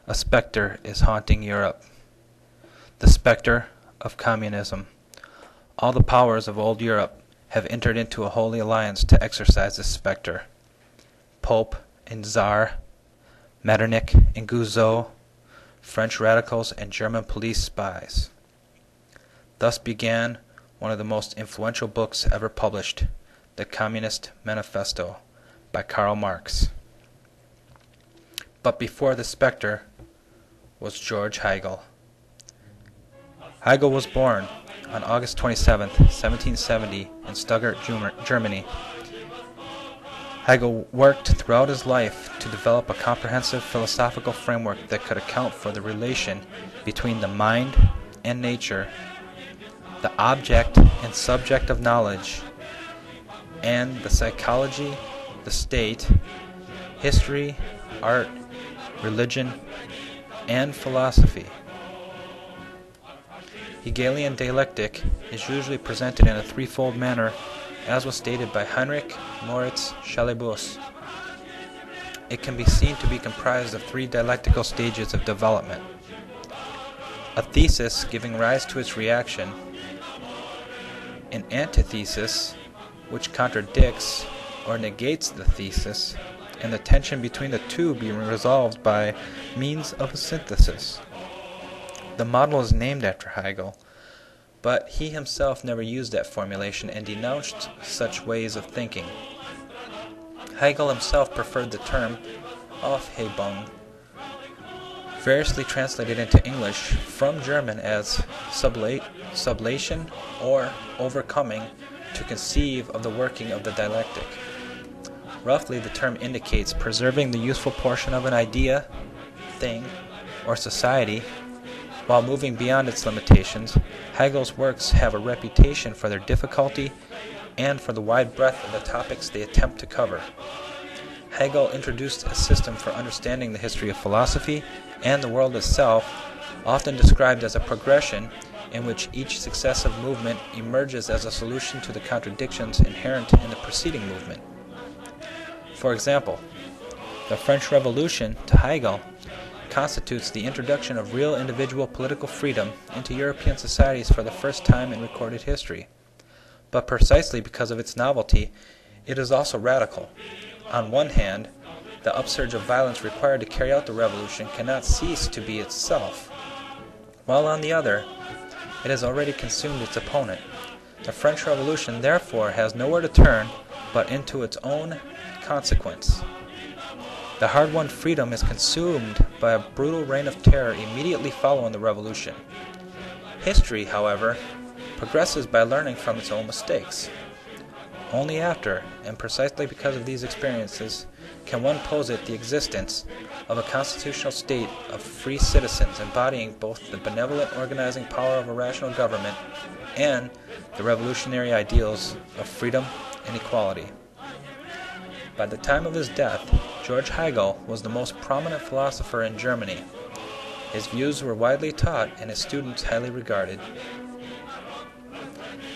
A specter is haunting Europe. The specter of communism. All the powers of old Europe have entered into a holy alliance to exorcise this specter. Pope and Tsar, Metternich and Guizot, French radicals and German police spies. Thus began one of the most influential books ever published, the Communist Manifesto by Karl Marx. But before the specter was George Hegel. Hegel was born on August 27, 1770, in Stuttgart, Germany. Hegel worked throughout his life to develop a comprehensive philosophical framework that could account for the relation between the mind and nature, the object and subject of knowledge, and the psychology, the state, history, art, religion, and philosophy. Hegelian dialectic is usually presented in a threefold manner, as was stated by Heinrich Moritz Schellebuus. It can be seen to be comprised of three dialectical stages of development: a thesis giving rise to its reaction, an antithesis which contradicts or negates the thesis, and the tension between the two being resolved by means of a synthesis. The model is named after Hegel, but he himself never used that formulation and denounced such ways of thinking. Hegel himself preferred the term Aufhebung, variously translated into English from German as sublation or overcoming, to conceive of the working of the dialectic. Roughly, the term indicates preserving the useful portion of an idea, thing, or society, while moving beyond its limitations. Hegel's works have a reputation for their difficulty and for the wide breadth of the topics they attempt to cover. Hegel introduced a system for understanding the history of philosophy and the world itself, often described as a progression in which each successive movement emerges as a solution to the contradictions inherent in the preceding movement. For example, the French Revolution, to Hegel, constitutes the introduction of real individual political freedom into European societies for the first time in recorded history. But precisely because of its novelty, it is also radical. On one hand, the upsurge of violence required to carry out the revolution cannot cease to be itself, while on the other, it has already consumed its opponent. The French Revolution therefore has nowhere to turn but into its own consequence. The hard-won freedom is consumed by a brutal reign of terror immediately following the revolution. History, however, progresses by learning from its own mistakes. Only after, and precisely because of these experiences, can one posit the existence of a constitutional state of free citizens embodying both the benevolent organizing power of a rational government and the revolutionary ideals of freedom and equality. By the time of his death, George Hegel was the most prominent philosopher in Germany. His views were widely taught and his students highly regarded.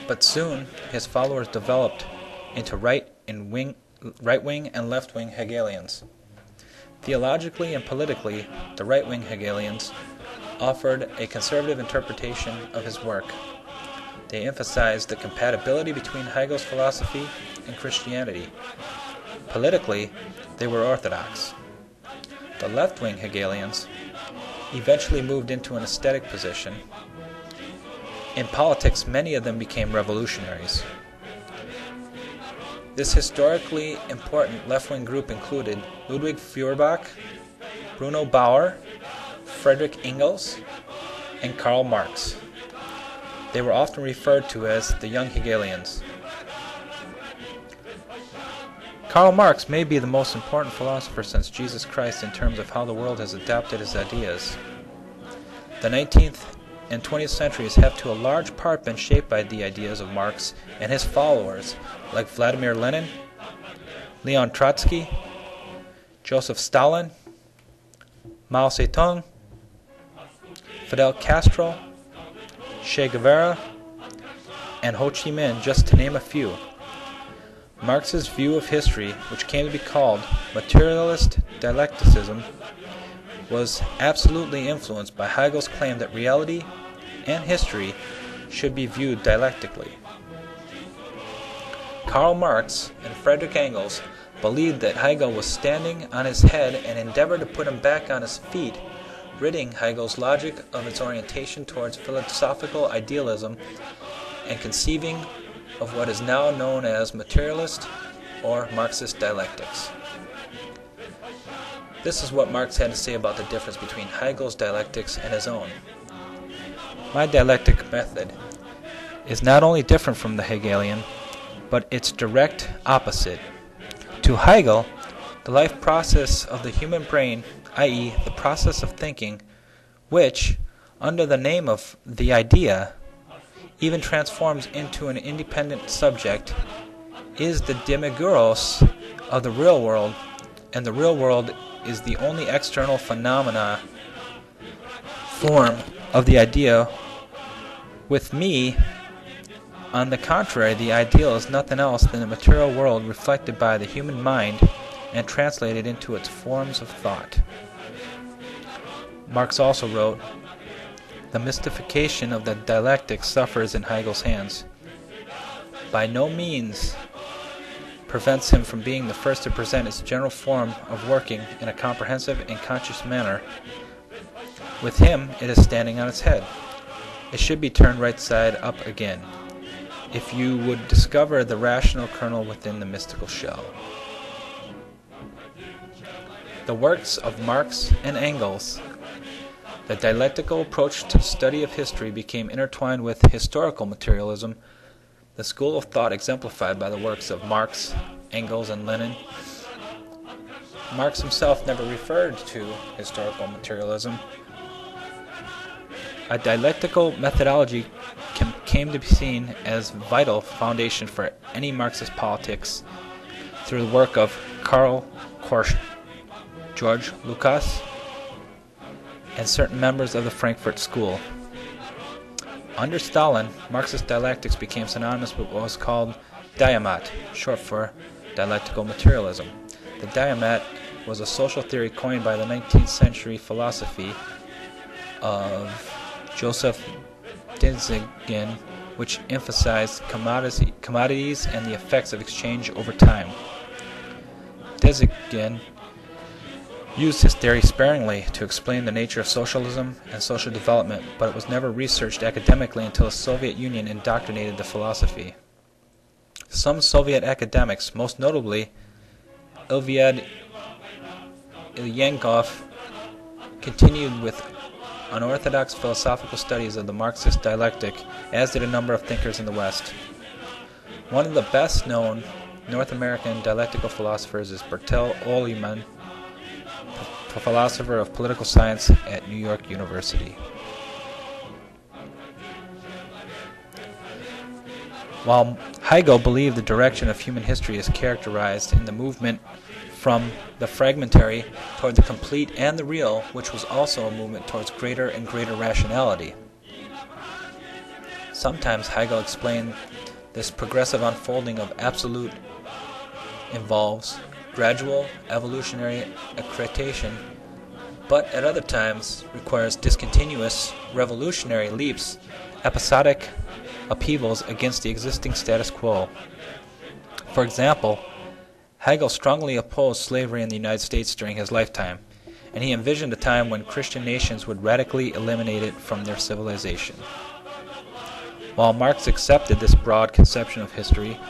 But soon, his followers developed into right-wing and left-wing Hegelians. Theologically and politically, the right-wing Hegelians offered a conservative interpretation of his work. They emphasized the compatibility between Hegel's philosophy and Christianity. Politically, they were orthodox. The left-wing Hegelians eventually moved into an aesthetic position. In politics, many of them became revolutionaries. This historically important left-wing group included Ludwig Feuerbach, Bruno Bauer, Friedrich Engels, and Karl Marx. They were often referred to as the Young Hegelians. Karl Marx may be the most important philosopher since Jesus Christ in terms of how the world has adapted his ideas. The 19th and 20th centuries have to a large part been shaped by the ideas of Marx and his followers, like Vladimir Lenin, Leon Trotsky, Joseph Stalin, Mao Zedong, Fidel Castro, Che Guevara, and Ho Chi Minh, just to name a few. Marx's view of history, which came to be called materialist dialecticism, was absolutely influenced by Hegel's claim that reality and history should be viewed dialectically. Karl Marx and Friedrich Engels believed that Hegel was standing on his head and endeavored to put him back on his feet, ridding Hegel's logic of its orientation towards philosophical idealism and conceiving of what is now known as materialist or Marxist dialectics. This is what Marx had to say about the difference between Hegel's dialectics and his own. My dialectic method is not only different from the Hegelian, but its direct opposite. To Hegel, the life process of the human brain, i.e., the process of thinking, which, under the name of the idea, even transforms into an independent subject, is the demiurgos of the real world, and the real world is the only external phenomena form of the idea. With me, on the contrary, the ideal is nothing else than the material world reflected by the human mind and translated into its forms of thought. Marx also wrote, "The mystification of the dialectic suffers in Hegel's hands. By no means prevents him from being the first to present its general form of working in a comprehensive and conscious manner. With him, it is standing on its head. It should be turned right side up again, if you would discover the rational kernel within the mystical shell." The works of Marx and Engels. The dialectical approach to the study of history became intertwined with historical materialism, the school of thought exemplified by the works of Marx, Engels, and Lenin. Marx himself never referred to historical materialism. A dialectical methodology came to be seen as vital foundation for any Marxist politics through the work of Karl Korsch, George Lukács, and certain members of the Frankfurt School. Under Stalin, Marxist dialectics became synonymous with what was called diamat, short for dialectical materialism. The diamat was a social theory coined by the 19th century philosophy of Joseph Dizegen, which emphasized commodities and the effects of exchange over time. Dizegen used his theory sparingly to explain the nature of socialism and social development, but it was never researched academically until the Soviet Union indoctrinated the philosophy. Some Soviet academics, most notably Ilya Ilyenkov, continued with unorthodox philosophical studies of the Marxist dialectic, as did a number of thinkers in the West. One of the best-known North American dialectical philosophers is Bertel Ollman, a philosopher of political science at New York University. While Hegel believed the direction of human history is characterized in the movement from the fragmentary toward the complete and the real, which was also a movement towards greater and greater rationality. Sometimes Hegel explained this progressive unfolding of absolute involves gradual evolutionary accretion, but at other times requires discontinuous revolutionary leaps, episodic upheavals against the existing status quo. For example, Hegel strongly opposed slavery in the United States during his lifetime, and he envisioned a time when Christian nations would radically eliminate it from their civilization. While Marx accepted this broad conception of history,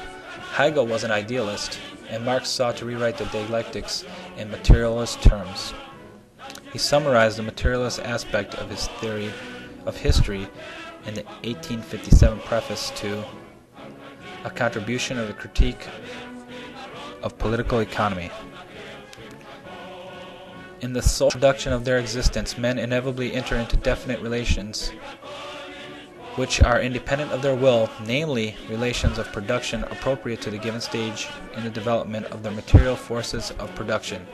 Hegel was an idealist, and Marx sought to rewrite the dialectics in materialist terms. He summarized the materialist aspect of his theory of history in the 1857 preface to A Contribution of the Critique of Political Economy. In the social production of their existence, men inevitably enter into definite relations which are independent of their will, namely relations of production appropriate to the given stage in the development of the material forces of production.